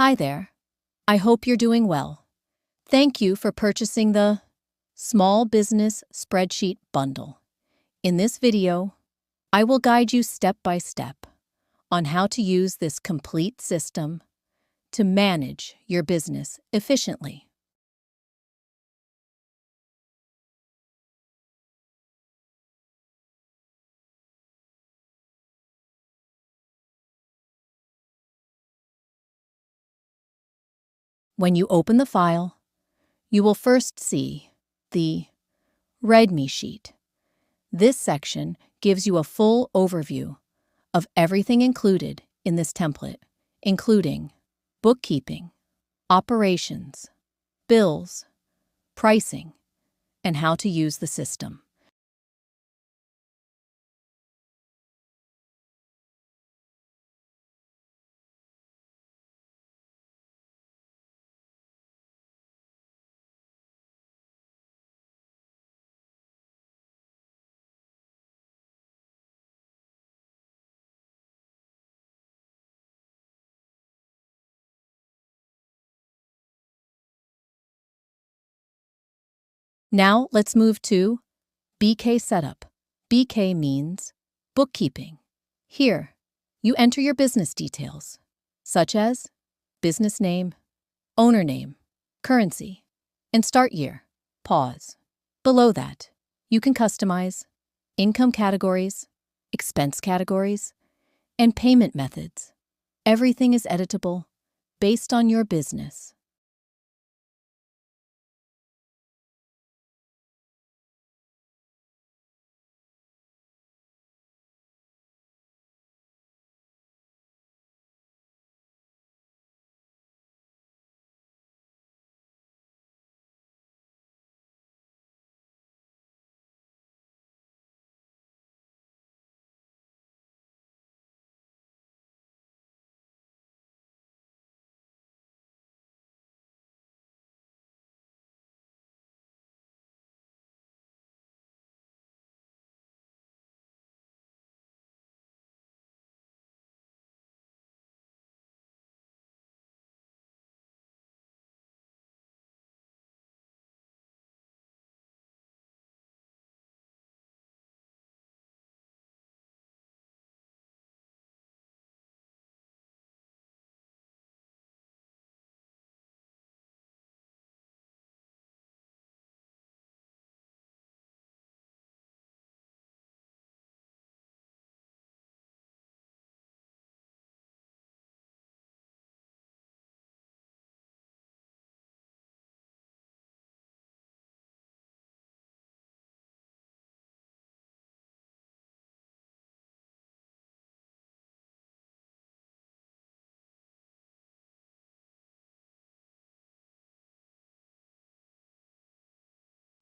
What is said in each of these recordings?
Hi there. I hope you're doing well. Thank you for purchasing the Small Business Spreadsheet Bundle. In this video, I will guide you step by step on how to use this complete system to manage your business efficiently. When you open the file, you will first see the README sheet. This section gives you a full overview of everything included in this template, including bookkeeping, operations, bills, pricing, and how to use the system. Now let's move to BK Setup. BK means bookkeeping. Here, you enter your business details, such as business name, owner name, currency, and start year. Pause. Below that, you can customize income categories, expense categories, and payment methods. Everything is editable based on your business.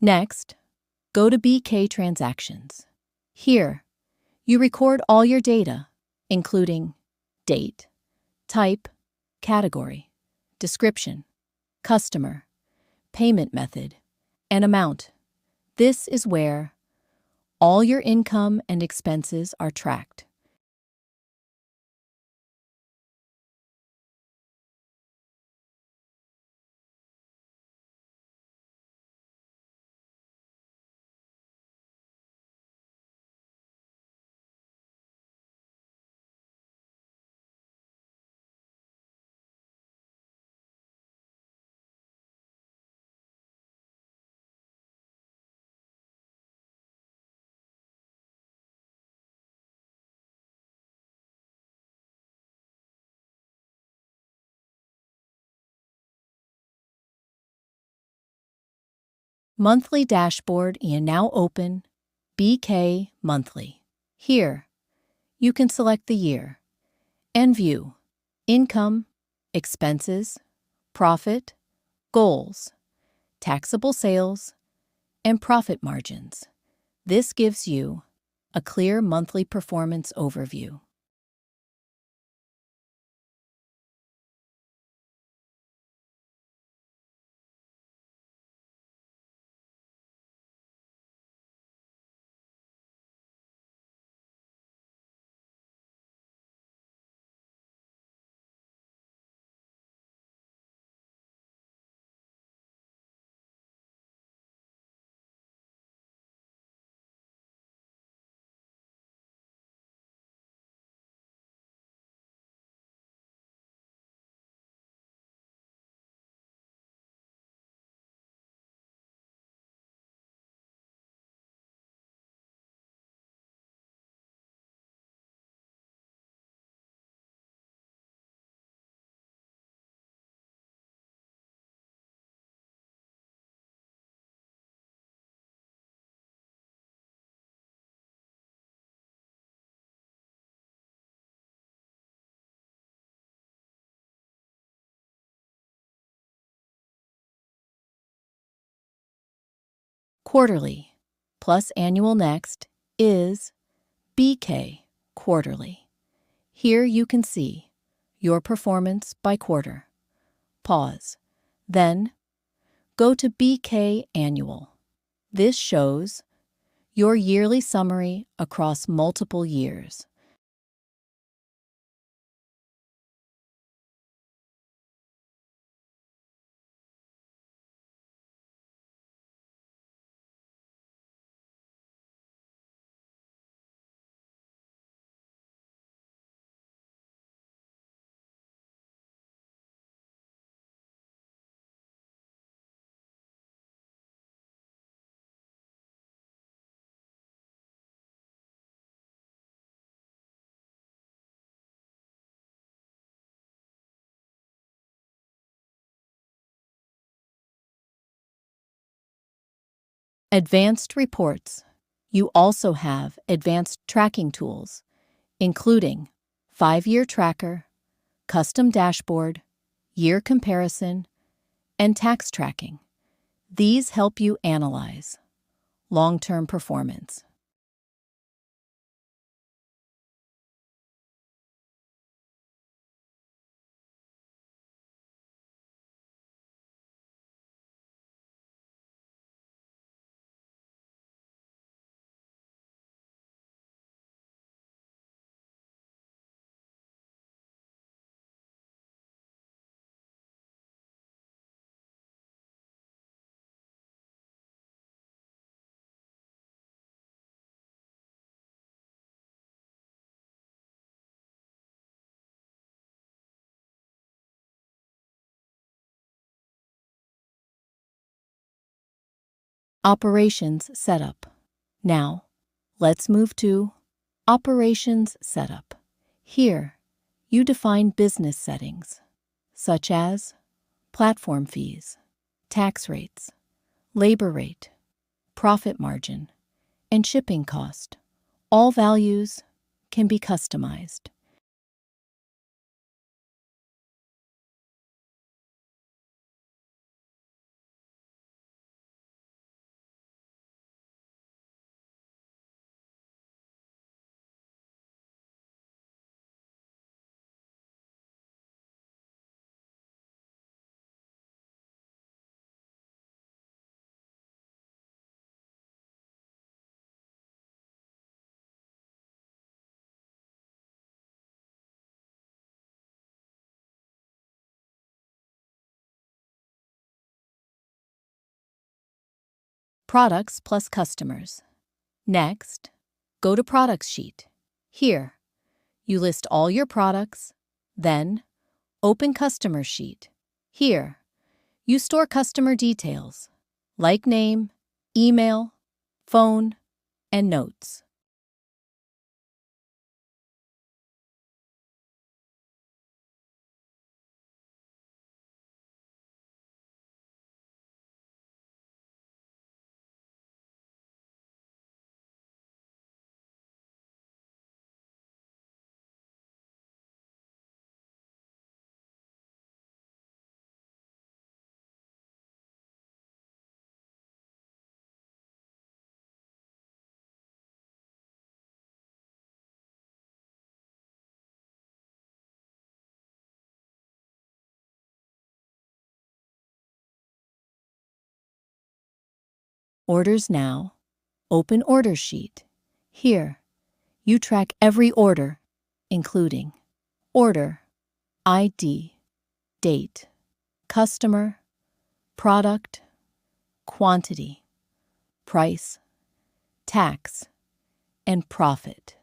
Next, go to BK Transactions. Here, you record all your data, including date, type, category, description, customer, payment method, and amount. This is where all your income and expenses are tracked. Monthly dashboard and now open BK Monthly. Here, you can select the year and view income, expenses, profit, goals, taxable sales, and profit margins. This gives you a clear monthly performance overview. Quarterly plus annual next is BK quarterly. Here you can see your performance by quarter. Pause. Then go to BK annual. This shows your yearly summary across multiple years. Advanced reports. You also have advanced tracking tools, including 5-year tracker, custom dashboard, year comparison, and tax tracking. These help you analyze long-term performance. Operations Setup. Now, let's move to Operations Setup. Here, you define business settings, such as platform fees, tax rates, labor rate, profit margin, and shipping cost. All values can be customized. Products plus customers. Next, go to Products sheet. Here, you list all your products, then open Customer sheet. Here, you store customer details, like name, email, phone, and notes. Orders now. Open Order sheet. Here, you track every order, including order, ID, date, customer, product, quantity, price, tax, and profit.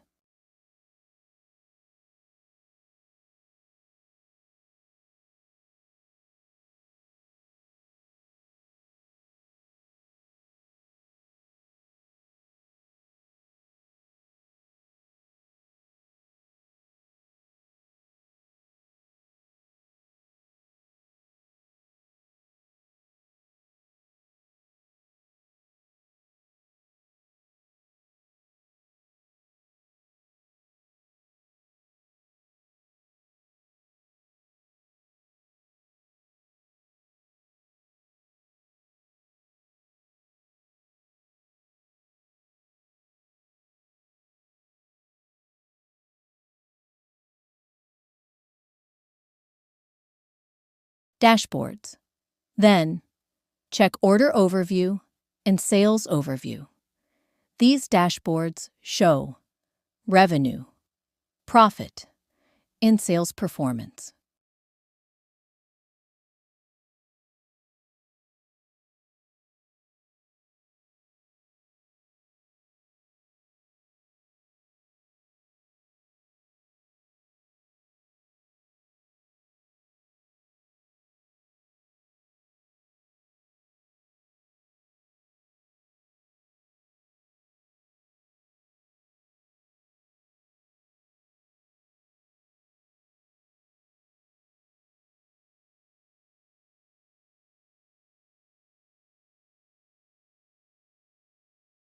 Dashboards. Then, check Order Overview and Sales Overview. These dashboards show revenue, profit, and sales performance.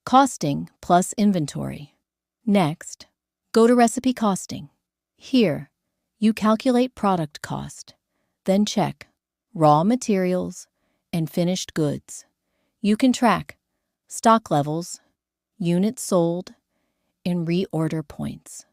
Costing plus inventory. Next, go to Recipe Costing. Here, you calculate product cost, then check raw materials and finished goods. You can track stock levels, units sold, and reorder points.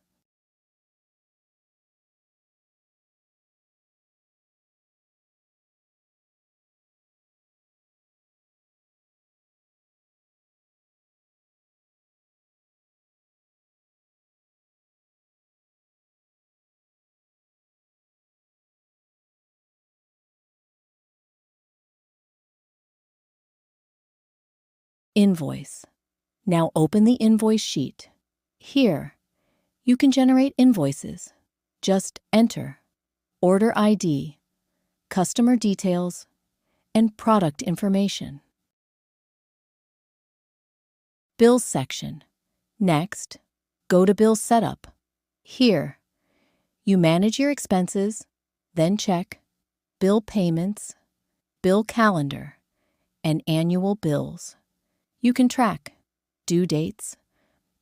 Invoice. Now open the invoice sheet. Here, you can generate invoices. Just enter order ID, customer details, and product information. Bills section. Next, go to Bill Setup. Here, you manage your expenses, then check Bill Payments, Bill Calendar, and Annual Bills. You can track due dates,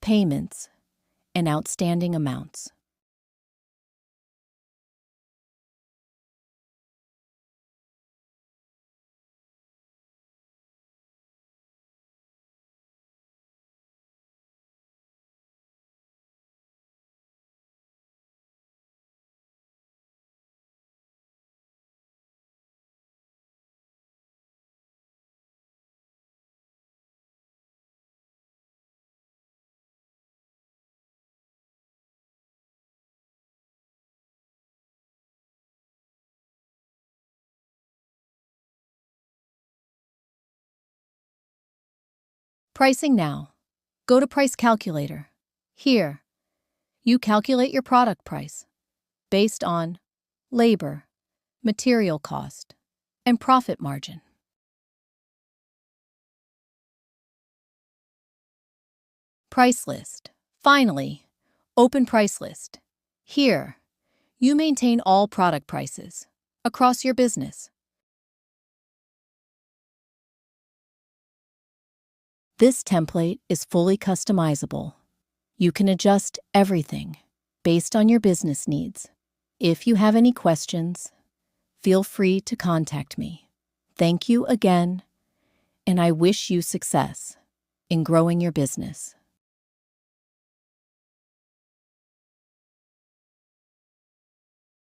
payments, and outstanding amounts. Pricing now. Go to Price Calculator. Here, you calculate your product price based on labor, material cost, and profit margin. Price list. Finally, open price list. Here, you maintain all product prices across your business. This template is fully customizable. You can adjust everything based on your business needs. If you have any questions, feel free to contact me. Thank you again, and I wish you success in growing your business.